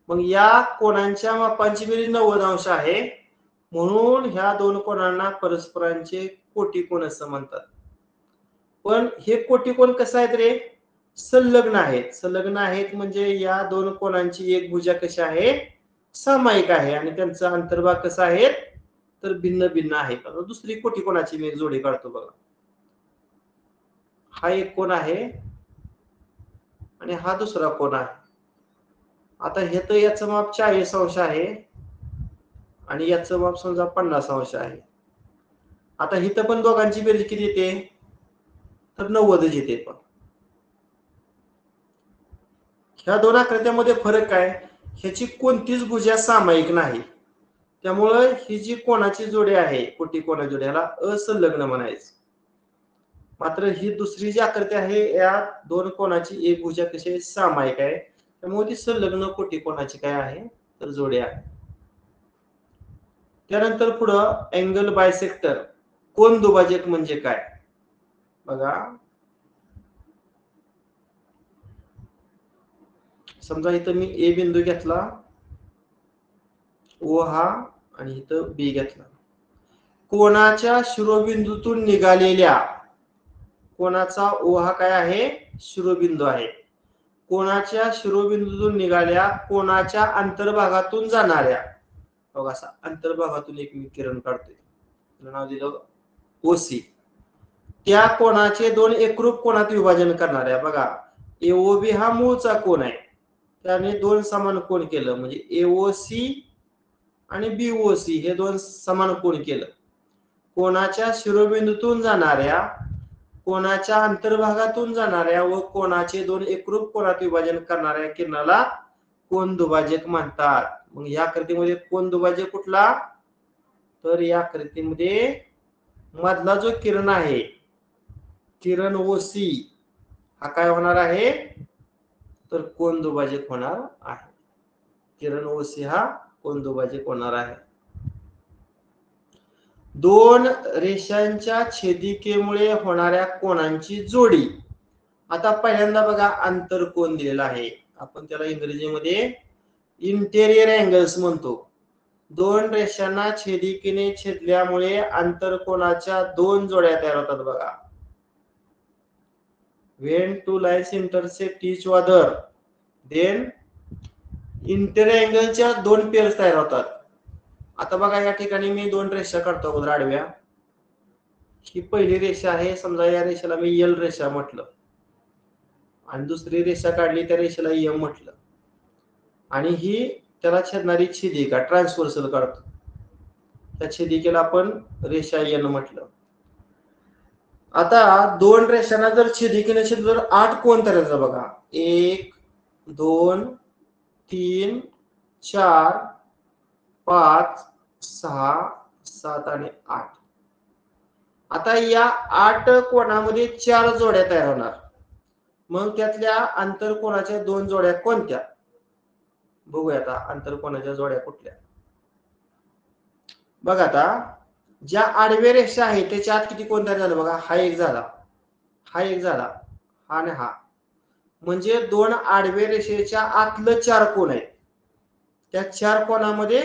S1: मग या कोणांच्या मापांची बेरीज 90 अंश आहे म्हणून ह्या दोन कोणांना परस्परांचे कोटी कोन असं म्हणतात. पण हे कोटी कोन कसं आहेत रे संलग्न आहेत. संलग्न आहेत म्हणजे या दोन कोणांची एक भुजा कशी आहे सामायिक आहे आणि त्यांचा अंतर्भाग कसा आहे तर भिन्न भिन्न आहे. आता दुसरी कोटी कोणाची मी एक जोडी काढतो बघा. हा एक कोन आहे आणि हा दुसरा कोन आहे. आता हे तर याचं माप 40 अंश आहे आणि याचं माप समजा 50 अंश आहे. आता इथं पण दोघांची बेरीज किती येते तर 90 येते. पण ह्या दोन आकृत्यामध्ये फरक काय, ह्याची कोणतीच भुजा सामायिक नाही त्यामुळे ही जी कोणाची जोडी आहे कोटी कोणा जोडी ह्याला असंलग्न म्हणायचं. मात्र ही दुसरी जी आकृती आहे या दोन कोणाची एक भुजा कशी सामायिक आहे त्यामुळे ती संलग्न कोटी कोणाची काय आहे तर जोडी आहे. त्यानंतर पुढं अँगल बायसेक्टर कोन दुभाजक म्हणजे काय बघा. समजा इथं मी A बिंदू घेतला O हा आणि इथं B घेतला. कोणाच्या शिरोबिंदूतून निघालेल्या कोणाचा O हा काय आहे शिरोबिंदू आहे. कोणाच्या शिरोबिंदूतून निघाल्या कोणाच्या अंतर्भागातून जाणाऱ्या, बघा असा अंतर्भागातून एक मी किरण काढतोय, त्याला नाव दिलं ओसी, त्या कोणाचे दोन एकरूप कोणात विभाजन करणाऱ्या, बघा एओबी हा मूळचा कोण आहे, त्याने दोन समान कोण केलं, म्हणजे एओसी आणि बीओसी हे दोन समान कोण केलं. कोणाच्या शिरोबिंदूतून जाणाऱ्या कोणाच्या अंतर्भागातून जाणाऱ्या व कोणाचे दोन एकरूप कोणात विभाजन करणाऱ्या किरणाला कोन दुभाजक म्हणतात. मग या आकृतीमध्ये कोन दुभाजक कुठला, तर या आकृतीमध्ये मधला जो किरण आहे किरण ओसी हा काय होणार आहे, तर कोन दुभाजक होणार आहे. किरण ओसी हा कोन दुभाजक होणार आहे. दोन रेषांच्या छेदिकेमुळे होणाऱ्या कोणांची जोडी. आता पहिल्यांदा बघा आंतरकोन दिलेला आहे, आपण त्याला इंग्रजीमध्ये इंटेरियर अँगल्स म्हणतो. दोन रेषांना छेदिकेने छेदल्यामुळे आंतरकोनाच्या दोन जोड्या तयार होतात. बघा when two lines intersect each other then interior अँगलच्या दोन पेअर्स तयार होतात. आता बघा या ठिकाणी मी दोन रेषा काढतो अगोदर आडव्या. ही पहिली रेषा आहे, समजा या रेषेला मी एल रेषा म्हटलं आणि दुसरी रेषा काढली त्या रेषेला एम म्हटलं आणि ही त्याला छेदणारी छेदिका ट्रान्सव्हर्सल काढतो, त्या छेदिकेला आपण रेषा एन म्हटलं. आता दोन रेषांना जर छेदिकेने छेदलं तर 8 कोन तयार होतात. बघा 1 2 3 4 5 6 7 आणि 8. आता या 8 कोणामध्ये 4 जोड्या तयार होणार. मग त्यातल्या आंतरकोनाच्या दोन जोड्या कोणत्या, बघूया आता आंतरकोनाच्या जोड्या कुठल्या. बघा आता ज्या आडव्या रेषा आहेत त्याच्या आत किती कोण तयार झालं, बघा हा एक झाला, हा एक झाला, हा आणि हा, म्हणजे दोन आडव्या रेषेच्या आतलं 4 कोण आहेत. त्या 4 कोणामध्ये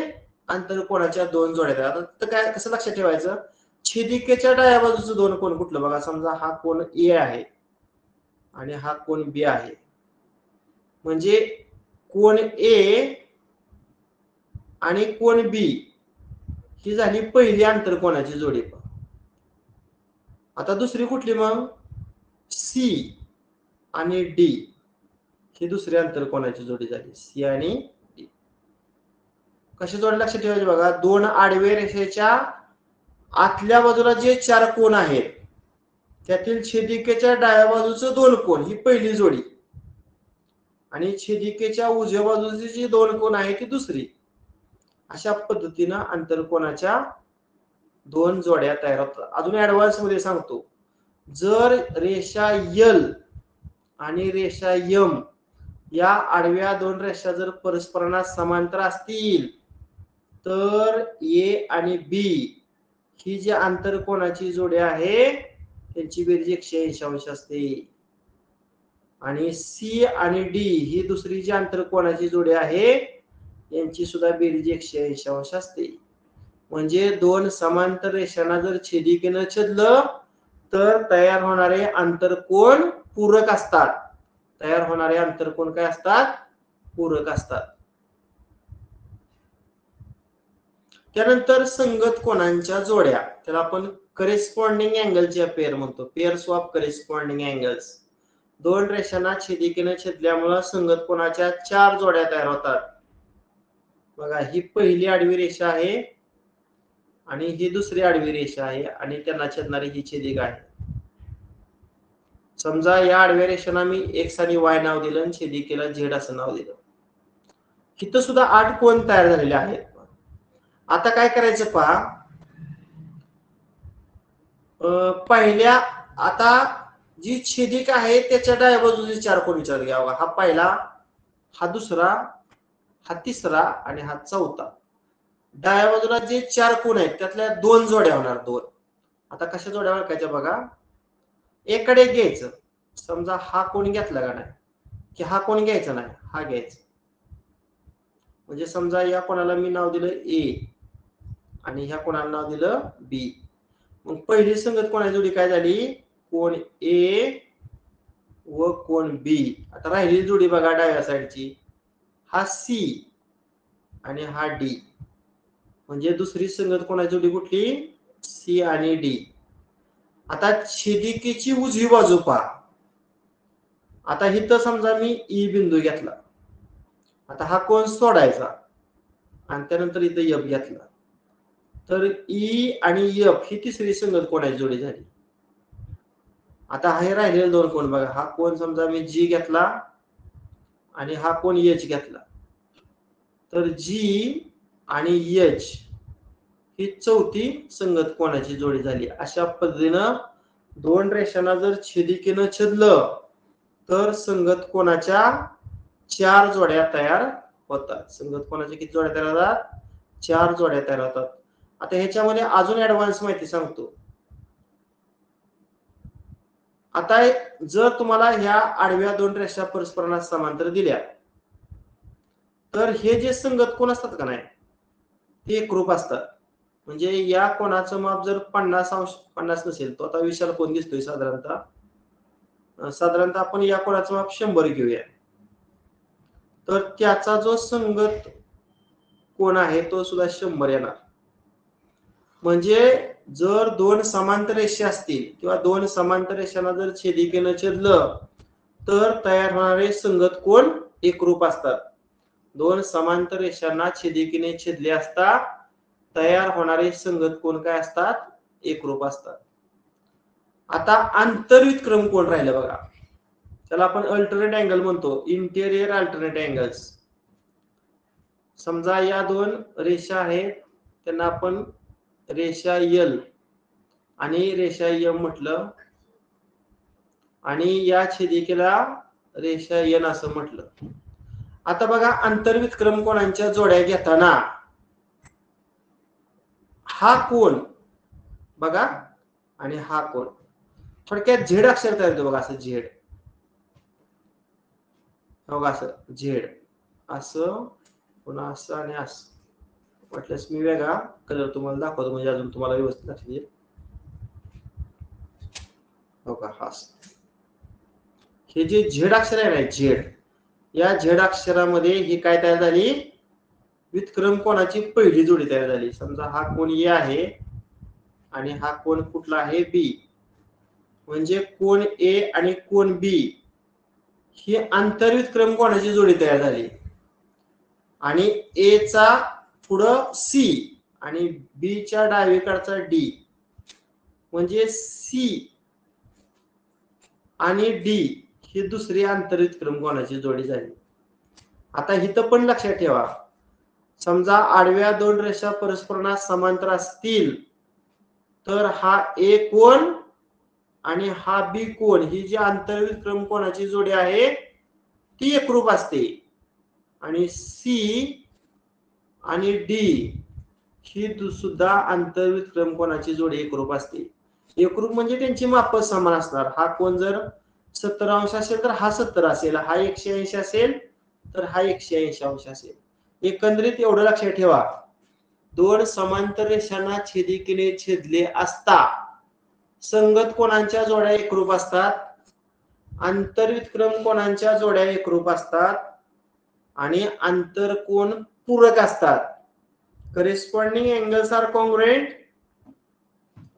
S1: आंतरकोनाच्या दोन जोड्या तयार. आता काय कसं लक्षात ठेवायचं, छेदिकेच्या डाव्या बाजूचं दोन कोण कुठलं, बघा समजा हा कोण ए आहे आणि हा कोण बी आहे, म्हणजे कोण ए आणि कोण बी ही झाली पहिली आंतरकोनाची जोडी. आता दुसरी कुठली, मग सी आणि डी ही दुसरी आंतरकोनाची जोडी झाली, सी आणि डी. कशी जोडी लक्षात ठेवायची, बघा दोन आडव्या रेषेच्या आतल्या बाजूला जे 4 कोण आहेत त्यातील छेदिकेच्या डाव्या बाजूचं दोन कोण ही पहिली जोडी आणि छेदिकेच्या उजव्या बाजूची जी दोन कोण आहे ती दुसरी. अशा पद्धतीनं आंतरकोनाच्या दोन जोड्या तयार होतात. अजून ऍडव्हान्स मध्ये सांगतो, जर रेषा एल आणि रेषा एम या आडव्या दोन रेषा जर परस्परांना समांतर असतील तर ए आणि बी ही जी आंतरकोनाची जोडी आहे त्यांची बेरीज 180 अंश असते आणि सी आणि डी ही दुसरी जी आंतरकोनाची जोडी आहे यांची सुद्धा बेरीज 180 अंश असते. म्हणजे दोन समांतर रेषांना जर छेदिकेनं छेदलं तर तयार होणारे आंतरकोन पूरक असतात. तयार होणारे आंतरकोन काय असतात, पूरक असतात. त्यानंतर संगत कोनांच्या जोड्या, त्याला आपण करेस्पॉन्डिंग अँगलच्या पेअर म्हणतो, पेअर्स ऑफ करेस्पॉन्डिंग अँगल्स. दोन रेषांना छेदिकेने छेदल्यामुळे संगत कोनाच्या 4 जोड्या तयार होतात. बघा ही पहिली आडवी रेषा आहे आणि ही दुसरी आडवी रेषा आहे आणि त्यांना छेदणारी ही छेदिका आहे. समजा या आडव्या रेषांना मी एक्स आणि वाय नाव दिलं आणि छेदिकेला झेड असं नाव दिलं. इथं सुद्धा 8 कोन तयार झालेले आहेत. आता काय करायचं पहा, पहिल्या आता जी छेदिका आहे त्याच्या डाव्या बाजूचे 4 कोन विचार घ्या. हा पहिला, हा दुसरा, हा तिसरा आणि हा चौथा. डाव्या बाजूला जे 4 कोन आहेत त्यातल्या 2 जोड्या होणार, 2. आता कशा जोड्या ओळखायच्या, बघा एकडे घ्यायचं, समजा हा कोन घेतला का नाही की हा कोन घ्यायचा नाही, हा घ्यायचा. म्हणजे समजा या कोणाला मी नाव दिलं ए आणि ह्या कोणाला नाव दिलं बी. मग पहिली संगत कोणाची जोडी काय झाली, कोन ए व कोण बी. आता राहिलेली जोडी बघा डाव्या साईडची, हा सी आणि हा डी. म्हणजे दुसरी संगत कोणाची जोडी कुठली? सी आणि डी. आता छेदिकेची उजवी बाजू पहा. आता इथं समजा मी ई बिंदू घेतला, आता हा कोण सोडायचा आणि त्यानंतर इथं एफ घेतला, तर ई आणि एफ ही तिसरी संगत कोणाची जोडी झाली. आता हे राहिलेले दोन कोण बघा, हा कोण समजा मी जी घेतला आणि हा कोण एच घेतला, तर जी आणि एच ही चौथी संगत कोणाची जोडी झाली. अशा पद्धतीनं दोन रेषांना जर छेदिकेनं छेदलं तर संगत कोणाच्या 4 जोड्या तयार होतात. संगत कोणाच्या किती जोड्या तयार होतात? 4 जोड्या तयार होतात. आता ह्याच्यामध्ये अजून ऍडव्हान्स माहिती सांगतो. आता जर तुम्हाला ह्या आडव्या दोन रेषा परस्परांना समांतर दिल्या, तर हे जे संगत कोण असतात का नाही, ते एकरूप असतात. म्हणजे या कोणाचं माप जर 50 नसेल, तो आता विशाल कोण दिसतोय साधारणतः आपण या कोणाचं माप 100 घेऊया, तर त्याचा जो संगत कोण आहे तो सुद्धा 100 येणार. म्हणजे जर दोन समांतर रेषा असतील किंवा दोन समांतर रेषांना जर छेदिकेनं छेदलं तर तयार होणारे संगत कोण एकरूप असतात. दोन समांतर रेषांना छेदिकेने छेदले असता तयार होणारे संगत कोण काय असतात? एकरूप असतात. आता आंतरवितक्रम कोण राहिलं बघा, त्याला आपण अल्टरनेट अँगल म्हणतो, इंटेरियर अल्टरनेट अँगल्स. समजा या दोन रेषा आहेत, त्यांना आपण रेषा एल आणि रेषा एम म्हटलं आणि या छेदिकेला रेषा एन असं म्हटलं. आता बघा आंतरवितक्रम कोणांच्या जोड्या घेताना हा कोण बघा आणि हा कोण थोडक्यात झेड अक्षर तयार होतो बघा, असं झेड बघा, असं झेड, असं पुन्हा असं आणि असं. वाटल्यास मी वेगळा कलर तुम्हाला दाखवतो म्हणजे अजून तुम्हाला व्यवस्थित लक्षात येईल. बघा हा हे जे झेड अक्षर आहे ना, झेड, या झेड अक्षरामध्ये ही काय तयार झाली? वितक्रम कोणाची पहिली जोडी तयार झाली. समजा हा कोण ए आहे आणि हा कोण कुठला आहे? बी. म्हणजे कोण ए आणि कोण बी ही आंतरवितक्रम कोणाची जोडी तयार झाली आणि ए चा पुढं सी आणि बी च्या डावीकडचा डी, म्हणजे सी आणि डी ही दुसरी आंतरवितक्रम कोणाची जोडी झाली. आता इथं पण लक्षात ठेवा, समजा आडव्या दोन रेषा परस्परांना समांतर असतील तर हा ए कोण आणि हा बी कोण ही जी आंतरवितक्रम कोणाची जोडी आहे ती एकरूप असते. आणि सी आणि डी ही सुद्धा आंतरवितक्रम कोणाची जोडी एकरूप असते. एकरूप म्हणजे त्यांची माप समान असणार. हा कोण जर 70 अंश असेल तर हा 70 असेल, हा 180 असेल तर हा 180 अंश असेल. एकंदरीत एवढं लक्षात ठेवा, दोन समांतर रेषांना छेदिकेने छेदले असता संगत कोणांच्या जोड्या एकरूप असतात, आंतरवितक्रम कोणांच्या जोड्या एकरूप असतात आणि आंतरकोन पूरक असतात. Corresponding angles are congruent,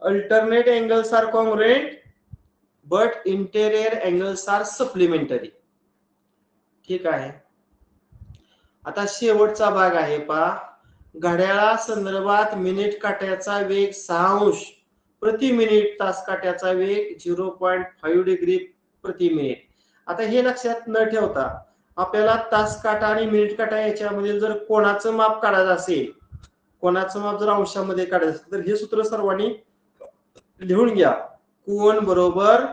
S1: alternate angles are congruent, but interior angles are supplementary. ठीक आहे. आता शेवटचा भाग आहे पहा, घड्याळा संदर्भात मिनिट काट्याचा वेग 6 अंश प्रति मिनिट, तास काट्याचा वेग 0.5 डिग्री प्रति मिनिट. आता हे लक्षात न ठेवता आपल्याला तास काटा आणि मिनिट काटा याच्यामध्ये जर कोणाचं माप काढायचं असेल, कोणाचं माप जर अंशामध्ये काढायचं असेल तर हे सूत्र सर्वांनी लिहून घ्या. कोण बरोबर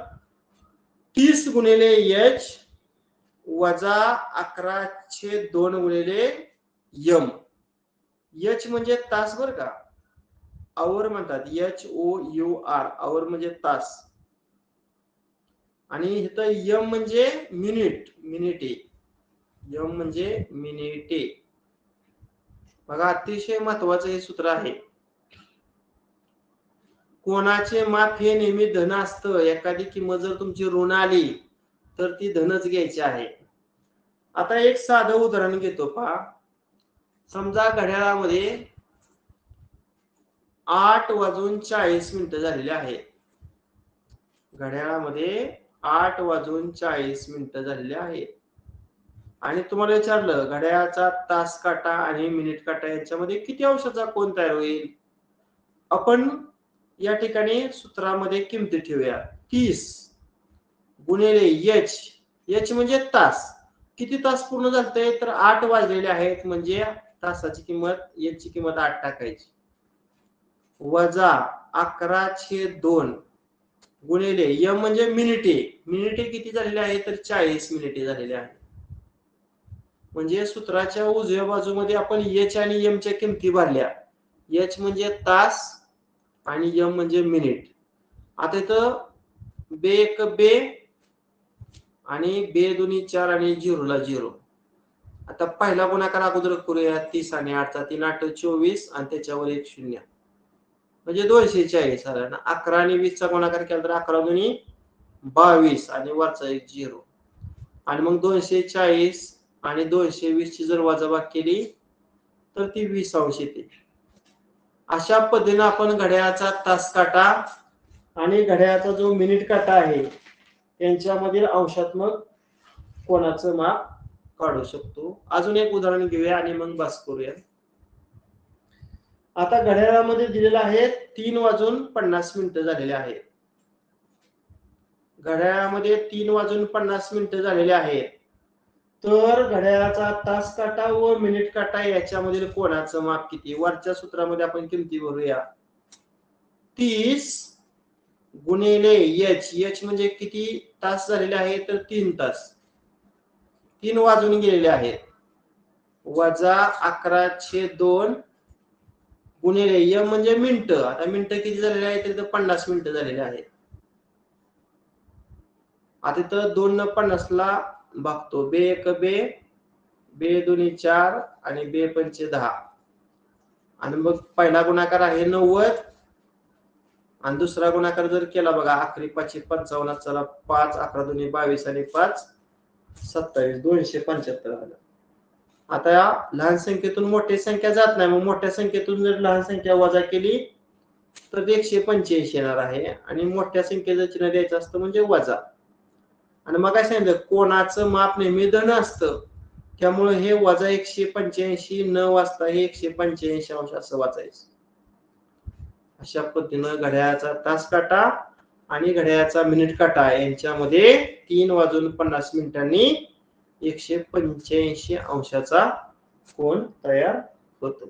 S1: 30 गुणिले एच वजा 11/2 गुणिले एम. एच म्हणजे तास बर का, आवर म्हणतात, HOUR, आवर म्हणजे तास, आणि इथं एम म्हणजे मिनिट, मिनिटे, एम म्हणजे मिनिटे. बघा अतिशय महत्वाचं हे सूत्र आहे. कोणाचे माप हे नेहमी धन असतं. एखादी किंमत जर तुमची ऋण आली तर ती धनच घ्यायची आहे. आता एक साधं उदाहरण घेतो पहा. समजा घड्याळामध्ये 8:40 झालेले आहेत. घड्याळामध्ये 8:40 झालेले आहेत. आणि तुम्हाला विचारलं घड्याळाचा तास काटा आणि मिनिट काटा यांच्यामध्ये किती अंशाचा कोन तयार होईल. आपण या ठिकाणी सूत्रामध्ये किमती ठेवूया. 30 गुणिले h म्हणजे तास. किती तास पूर्ण झालते तर 8 वाजलेले आहेत म्हणजे तासाची किंमत h ची किंमत 8 टाकायची. वजा 11/2 गुणिले m म्हणजे मिनिटे. मिनिटे किती झालेले आहेत तर 40 मिनिटे झालेले आहेत. म्हणजे सूत्राच्या उजव्या बाजूमध्ये आपण h आणि m च्या किमती भरल्या. h म्हणजे तास आणि m म्हणजे मिनिट. आता इथं बे 1 बे आणि बे 2 4 आणि 0 ला 0. आता पहिला गुणाकार अगोदर करूया. 30 आणि 8 चा 3 8 24 आणि त्याच्यावर 1 0 म्हणजे 240 आला ना. 11 आणि 20 चा गुणाकार केला तर 11 दुनी 22 आणि वरचा 1 0 आणि मग 240 आणि 220 ची जर वजाबाकी केली तर ती 20 अंश येते. अशा पद्धतीने आपण घड्याळाचा तास काटा आणि घड्याळाचा जो मिनिट काटा आहे त्यांच्यामधील अंशात्मक कोनाचं माप काढू शकतो. अजून एक उदाहरण घेऊया आणि मग बस करूया. आता घड्याळामध्ये दिलेलं आहे 3:50 झालेले आहेत. घड्याळामध्ये 3:50 झालेले आहेत. तर घड्याळाचा तास काटा व मिनिट काटा याच्यामधील कोनाचं माप किती. वरच्या सूत्रामध्ये आपण किमती भरूया. 30 गुणिले h म्हणजे किती तास झालेले आहेत तर 3 तास. 3 वाजून गेलेले आहेत. वजा 11/2 गुणिले m म्हणजे मिनिटं. आता मिनिटं किती झालेले आहेत तर 50 मिनिटं झालेले आहेत. आता इथं 2 न 50 ला बघतो. बे 1 बे बे 2 4 आणि बे 5 10 आणि मग पहिला गुणाकार आहे 90 आणि दुसरा गुणाकार जर केला बघा 11 5 55 चला 5 11 2 22 आणि 5 27 275 आलं. आता या लहान संख्येतून मोठी संख्या जात नाही. मग मोठ्या संख्येतून जर लहान संख्या वजा केली तर 185 येणार आहे आणि मोठ्या संख्येचं चिन्ह द्यायचं असतं म्हणजे वजा. आणि मग काय सांगितलं कोनाचं माप नेहमी धन असतं. त्यामुळे हे वजा 185 न वाचता हे 185 अंश असं वाचायचं. अशा पद्धतीनं घड्याळाचा तास काटा आणि घड्याळाचा मिनिट काटा यांच्यामध्ये 3:50 185 अंशाचा कोन तयार होतो.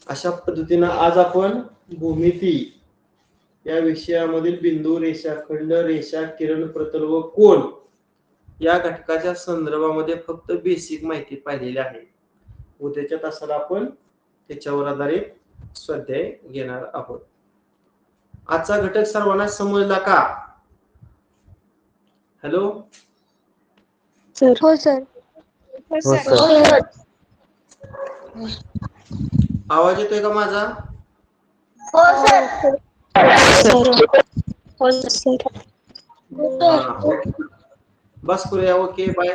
S1: अशा पद्धतीनं आज आपण भूमिती या विषयामधील बिंदू, रेषाखंड, रेषा, किरण, प्रतल व कोन या घटकाच्या संदर्भामध्ये फक्त बेसिक माहिती पाहिलेली आहे. उद्याच्या तासाला आपण त्याच्यावर आधारित स्वाध्याय घेणार आहोत. आजचा घटक सर्वांना समजला का? Hello
S2: sir. हो सर.
S3: हो सर.
S1: आवाज येतोय का माझा?
S2: हो सर. हो सर.
S1: बस करूया. Okay bye.